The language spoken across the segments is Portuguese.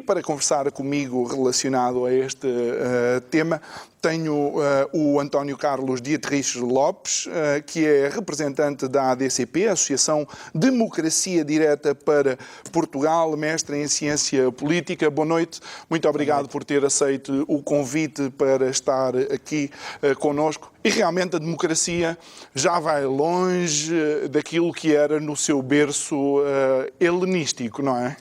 para conversar comigo relacionado a este tema, tenho o António Carlos Dietrich Lopes, que é representante da ADCP, Associação Democracia Direta para Portugal, mestre em Ciência Política. Boa noite, muito obrigado por ter aceito o convite para estar aqui connosco. E realmente a democracia já vai longe daquilo que era no seu berço helenístico, não é?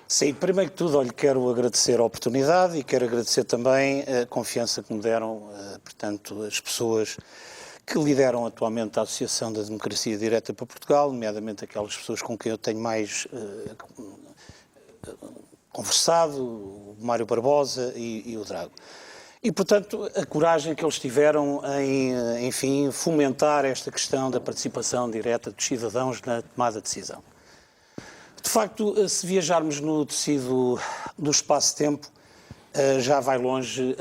Sim, primeiro que tudo, quero agradecer a oportunidade e quero agradecer também a confiança que me deram, portanto, as pessoas que lideram atualmente a Associação da Democracia Direta para Portugal, nomeadamente aquelas pessoas com quem eu tenho mais conversado, o Mário Barbosa e o Drago. E, portanto, a coragem que eles tiveram em, enfim, fomentar esta questão da participação direta dos cidadãos na tomada de decisão. De facto, se viajarmos no tecido do espaço-tempo, já vai longe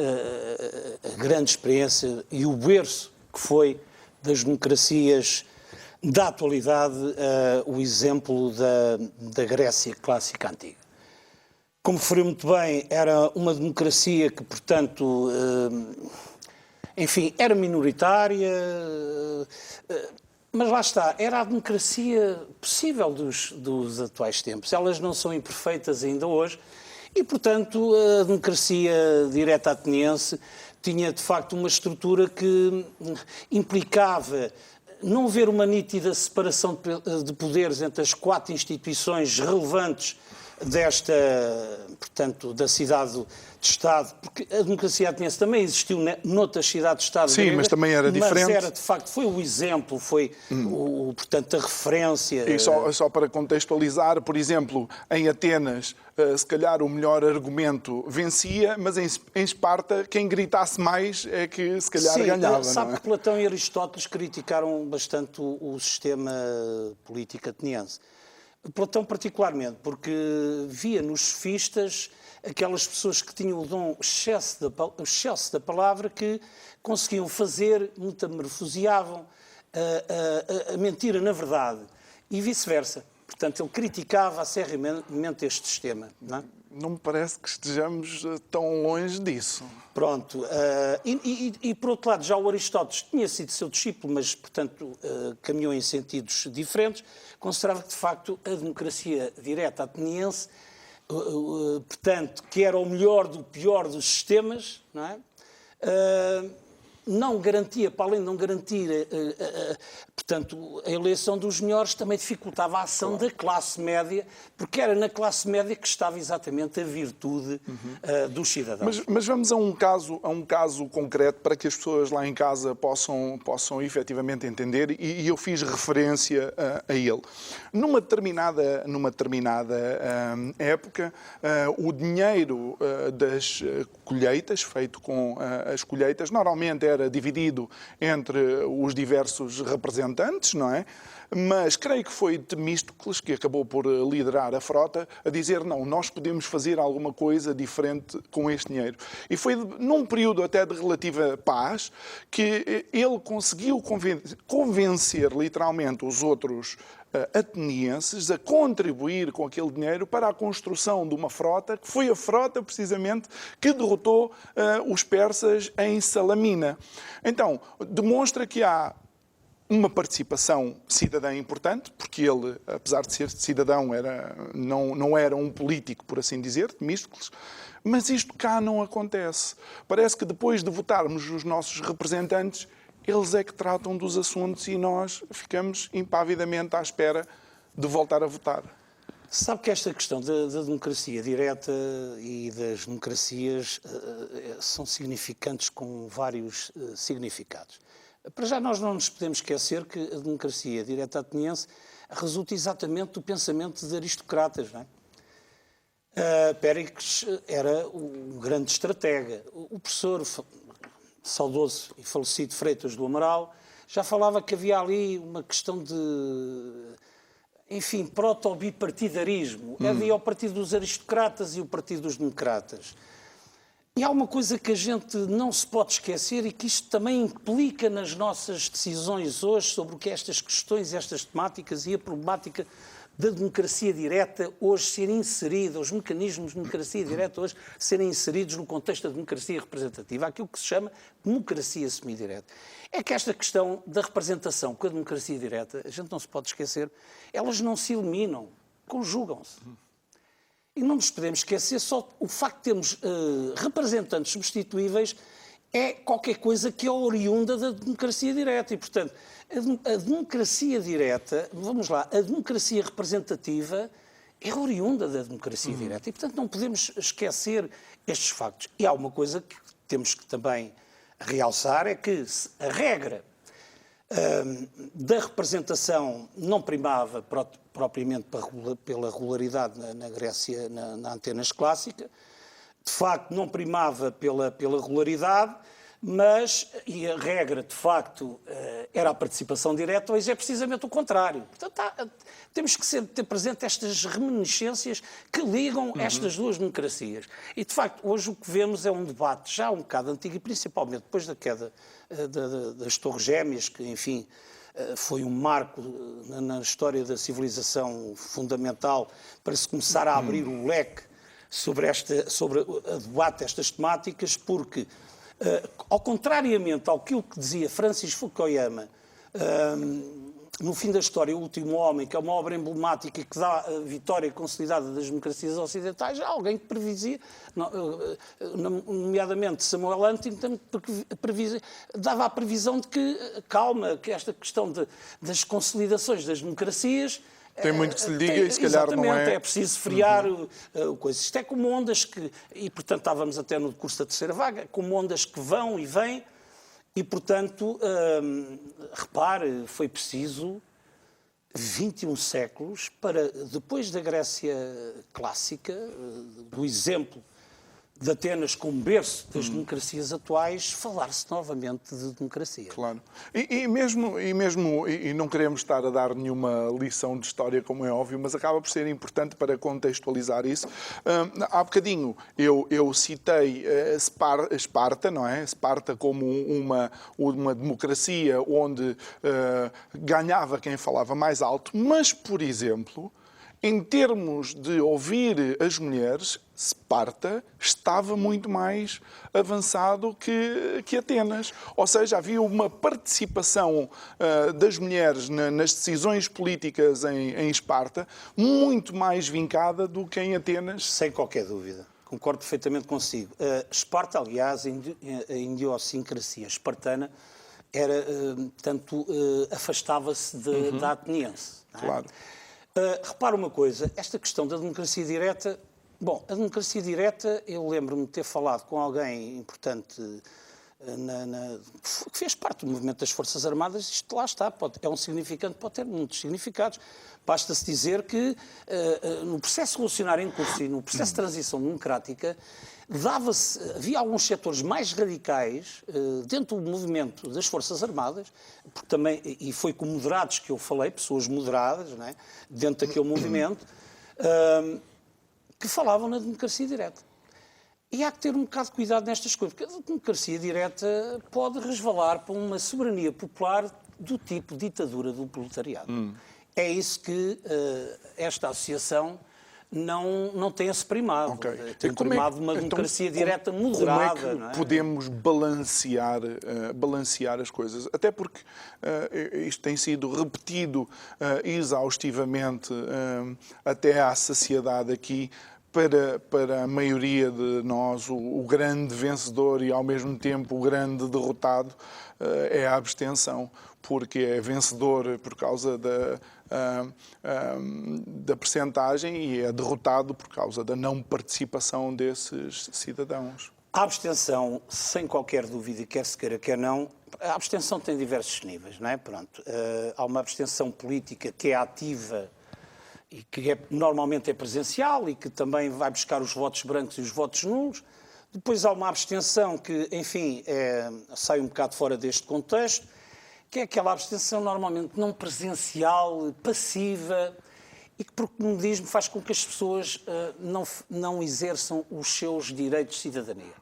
a grande experiência e o berço que foi das democracias da atualidade, o exemplo da Grécia clássica antiga. Como referiu muito bem, era uma democracia que, portanto, enfim, era minoritária, mas lá está, era a democracia possível dos atuais tempos. Elas não são imperfeitas ainda hoje e, portanto, a democracia direta ateniense tinha, de facto, uma estrutura que implicava não ver uma nítida separação de poderes entre as 4 instituições relevantes desta, portanto, da cidade-Estado, porque a democracia ateniense também existiu noutras cidades-Estado. Sim, gregas, mas também era diferente. Mas era, de facto, foi o exemplo, foi, portanto, a referência. E só para contextualizar, por exemplo, em Atenas, se calhar o melhor argumento vencia, mas em Esparta, quem gritasse mais é que se calhar ganhava. Sabe não é? Que Platão e Aristóteles criticaram bastante o sistema político ateniense. Platão particularmente, porque via nos sofistas aquelas pessoas que tinham o dom excesso da palavra, que conseguiam fazer, metamorfoseavam a mentira na verdade e vice-versa. Portanto, ele criticava acerramente este sistema. Não é? Não me parece que estejamos tão longe disso. Pronto. E por outro lado, já o Aristóteles tinha sido seu discípulo, mas, portanto, caminhou em sentidos diferentes. Considerava que, de facto, a democracia direta ateniense, portanto, que era o melhor do pior dos sistemas, não é? Não garantia, para além de não garantir, portanto, a eleição dos melhores, também dificultava a ação da classe média, porque era na classe média que estava exatamente a virtude dos cidadãos. Mas vamos a um caso concreto para que as pessoas lá em casa possam efetivamente entender, e eu fiz referência a ele. Numa determinada época, o dinheiro das colheitas, feito com as colheitas, normalmente era dividido entre os diversos representantes, não é? Mas creio que foi Temístocles que acabou por liderar a frota a dizer não, nós podemos fazer alguma coisa diferente com este dinheiro. E foi num período até de relativa paz que ele conseguiu convencer literalmente os outros atenienses a contribuir com aquele dinheiro para a construção de uma frota, que foi a frota precisamente que derrotou os persas em Salamina. Então, demonstra que há uma participação cidadã importante, porque ele, apesar de ser cidadão, não era um político, por assim dizer, Temístocles, mas isto cá não acontece. Parece que depois de votarmos os nossos representantes, eles é que tratam dos assuntos e nós ficamos impavidamente à espera de voltar a votar. Sabe que esta questão da democracia direta e das democracias são significantes com vários significados. Para já nós não nos podemos esquecer que a democracia direta ateniense resulta exatamente do pensamento de aristocratas, não é? Péricles era um grande estratega. O professor saudoso e falecido Freitas do Amaral já falava que havia ali uma questão de, enfim, proto-bipartidarismo. Havia o partido dos aristocratas e o partido dos democratas. E há uma coisa que a gente não se pode esquecer e que isto também implica nas nossas decisões hoje sobre o que é estas questões, estas temáticas e a problemática da democracia direta hoje ser inserida, os mecanismos de democracia direta hoje serem inseridos no contexto da democracia representativa, aquilo que se chama democracia semidireta. É que esta questão da representação com a democracia direta, a gente não se pode esquecer, elas não se eliminam, conjugam-se. E não nos podemos esquecer, só o facto de termos representantes substituíveis é qualquer coisa que é oriunda da democracia direta. E, portanto, a democracia direta, vamos lá, a democracia representativa é oriunda da democracia direta. E, portanto, não podemos esquecer estes factos. E há uma coisa que temos que também realçar, é que a regra da representação não primava propriamente pela regularidade na Grécia, na Atenas clássica, de facto não primava pela regularidade, mas, e a regra de facto era a participação direta, hoje é precisamente o contrário. Portanto, temos que ter presente estas reminiscências que ligam estas duas democracias. E de facto, hoje o que vemos é um debate já um bocado antigo, e principalmente depois da queda das Torres Gêmeas, que enfim foi um marco na história da civilização fundamental para se começar a abrir o leque sobre a debate destas temáticas, porque, ao contrariamente ao que dizia Francis Fukuyama, no fim da história, O Último Homem, que é uma obra emblemática e que dá a vitória consolidada das democracias ocidentais, há alguém que previsia, nomeadamente Samuel Huntington, dava a previsão de que, calma, que esta questão das consolidações das democracias tem muito que se lhe diga e se calhar não é. Exatamente, é preciso friar o coisa. Isto é como ondas que, e portanto estávamos até no curso da terceira vaga, como ondas que vão e vêm, e portanto, repare, foi preciso 21 séculos para, depois da Grécia clássica, do exemplo de Atenas como berço das democracias atuais, falar-se novamente de democracia. Claro. E não queremos estar a dar nenhuma lição de história, como é óbvio, mas acaba por ser importante para contextualizar isso. Há bocadinho eu citei Esparta, não é? Esparta como uma democracia onde ganhava quem falava mais alto, mas, por exemplo, em termos de ouvir as mulheres, Esparta estava muito mais avançado que Atenas. Ou seja, havia uma participação das mulheres nas decisões políticas em Esparta muito mais vincada do que em Atenas. Sem qualquer dúvida. Concordo perfeitamente consigo. Esparta, aliás, a idiosincrasia espartana era, afastava-se da ateniense. Não é? Claro. Repara uma coisa, esta questão da democracia direta... Bom, a democracia direta, eu lembro-me de ter falado com alguém importante que fez parte do movimento das Forças Armadas. Isto lá está, é um significante, pode ter muitos significados. Basta-se dizer que no processo revolucionário em curso e no processo de transição democrática havia alguns setores mais radicais dentro do movimento das Forças Armadas, porque também, e foi com moderados que eu falei, pessoas moderadas, não é? Dentro daquele movimento, que falavam na democracia direta. E há que ter um bocado de cuidado nestas coisas, porque a democracia direta pode resvalar para uma soberania popular do tipo ditadura do proletariado. É isso que essa associação não tem esse primado. Okay. Tem primado uma democracia direta moderada. Como é que não é? podemos balancear as coisas? Até porque isto tem sido repetido exaustivamente até à saciedade aqui. Para a maioria de nós, o grande vencedor e, ao mesmo tempo, o grande derrotado é a abstenção, porque é vencedor por causa da percentagem e é derrotado por causa da não participação desses cidadãos. A abstenção, sem qualquer dúvida, quer se queira, quer não, a abstenção tem diversos níveis, não é? Pronto, há uma abstenção política que é ativa e que normalmente é presencial e que também vai buscar os votos brancos e os votos nulos. Depois há uma abstenção que, enfim, sai um bocado fora deste contexto, que é aquela abstenção normalmente não presencial, passiva, e que, por comodismo, faz com que as pessoas não exerçam os seus direitos de cidadania.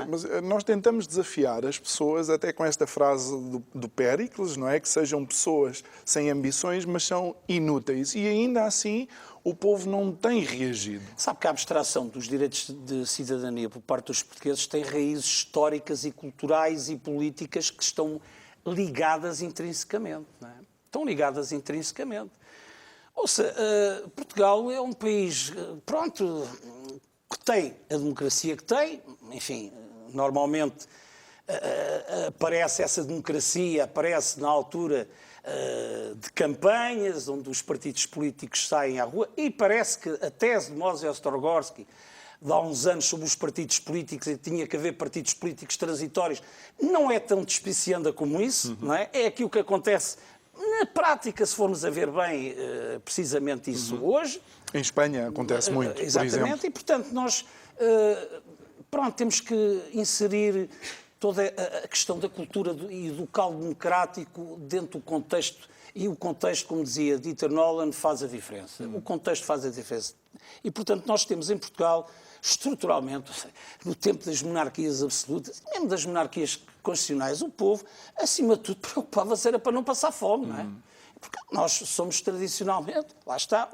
Mas nós tentamos desafiar as pessoas até com esta frase do Péricles, não é? Que sejam pessoas sem ambições, mas são inúteis. E ainda assim o povo não tem reagido. Sabe que a abstração dos direitos de cidadania por parte dos portugueses tem raízes históricas e culturais e políticas que estão ligadas intrinsecamente, não é? Estão ligadas intrinsecamente. Ouça, Portugal é um país, pronto, que tem a democracia que tem, enfim, normalmente aparece essa democracia, aparece na altura de campanhas, onde os partidos políticos saem à rua, e parece que a tese de Moses Storgorski, de há uns anos, sobre os partidos políticos, e tinha que haver partidos políticos transitórios, não é tão despicianda como isso, não é? É aquilo que acontece na prática, se formos a ver bem, precisamente isso hoje. Em Espanha acontece muito, exatamente, por exemplo. E portanto nós temos que inserir toda a questão da cultura e do caldo democrático dentro do contexto, e o contexto, como dizia Dieter Nolan, faz a diferença. O contexto faz a diferença. E portanto nós temos em Portugal, estruturalmente, no tempo das monarquias absolutas, mesmo das monarquias constitucionais, o povo, acima de tudo, preocupava-se era para não passar fome, não é? Porque nós somos tradicionalmente, lá está,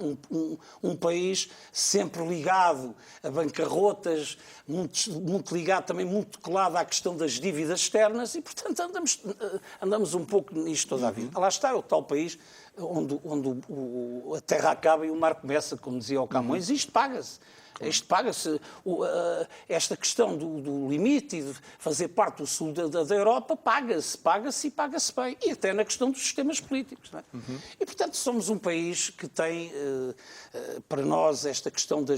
um país sempre ligado a bancarrotas, muito ligado também, muito colado à questão das dívidas externas, e portanto andamos um pouco nisto toda a vida. Lá está, é o tal país onde a terra acaba e o mar começa, como dizia o Camões, e isto paga-se. Isto paga-se, esta questão do limite e de fazer parte do sul da Europa, paga-se e paga-se bem. E até na questão dos sistemas políticos. Não é? E, portanto, somos um país que tem, para nós, esta questão da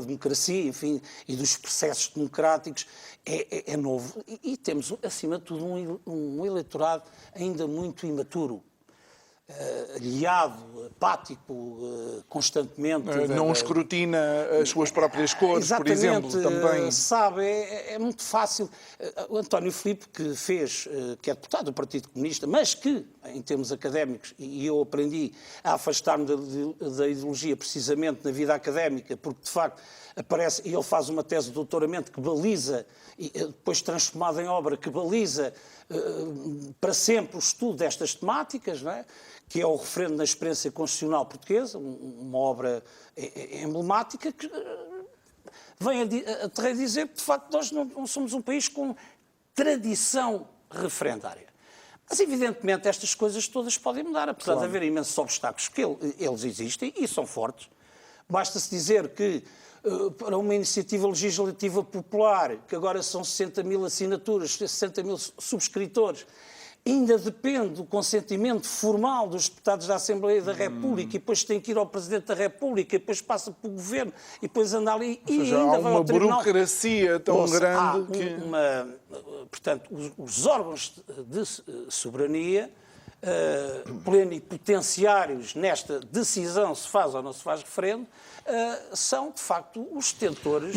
democracia, enfim, e dos processos democráticos é novo. E temos, acima de tudo, um eleitorado ainda muito imaturo. Aliado, apático, constantemente. Não escrutina as suas próprias cores, por exemplo, também. Sabe, é muito fácil. O António Filipe, que é deputado do Partido Comunista, mas que, em termos académicos, e eu aprendi a afastar-me da ideologia precisamente na vida académica, porque, de facto, aparece, e ele faz uma tese de doutoramento que baliza, e depois transformada em obra, que baliza para sempre o estudo destas temáticas, não é? Que é o referendo na experiência constitucional portuguesa, uma obra emblemática que vem a dizer que, de facto, nós não somos um país com tradição referendária. Mas, evidentemente, estas coisas todas podem mudar, apesar de haver imensos obstáculos, que eles existem e são fortes. Basta-se dizer que para uma iniciativa legislativa popular, que agora são 60 mil assinaturas, 60 mil subscritores, ainda depende do consentimento formal dos deputados da Assembleia da República, e depois tem que ir ao Presidente da República, e depois passa pelo Governo, e depois anda ali, Ou seja, ainda há vai ao Tribunal. uma burocracia tão grande que... Portanto, os órgãos de soberania, plenipotenciários nesta decisão se faz ou não se faz referendo, são, de facto, os detentores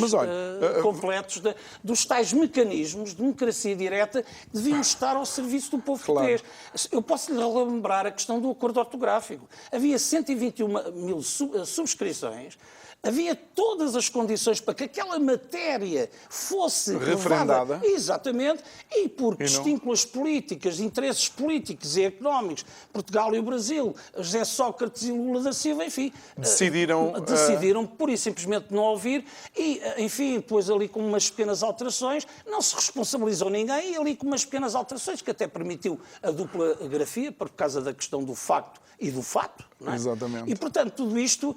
completos dos tais mecanismos de democracia direta que deviam estar ao serviço do povo português. Eu posso lhe lembrar a questão do acordo ortográfico. Havia 121 mil subscrições, havia todas as condições para que aquela matéria fosse referendada. Exatamente, e por distintas políticas, interesses políticos e económicos, Portugal e o Brasil, José Sócrates e Lula da Silva, enfim, decidiram pura e simplesmente não ouvir e, enfim, depois ali com umas pequenas alterações, não se responsabilizou ninguém e ali com umas pequenas alterações que até permitiu a dupla grafia por causa da questão do facto e do fato. Não é? Exatamente. E, portanto, tudo isto...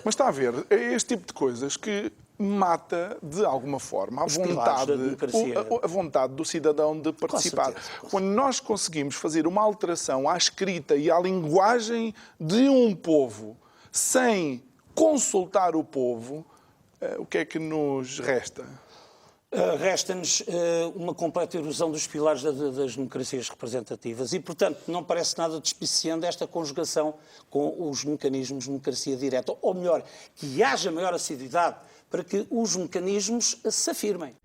Mas está a ver, é este tipo de coisas que mata, de alguma forma, a vontade do cidadão de participar. Com certeza. Quando nós conseguimos fazer uma alteração à escrita e à linguagem de um povo sem consultar o povo, o que é que nos resta? Resta-nos uma completa erosão dos pilares das democracias representativas e, portanto, não parece nada despiciando esta conjugação com os mecanismos de democracia direta. Ou melhor, que haja maior assiduidade para que os mecanismos se afirmem.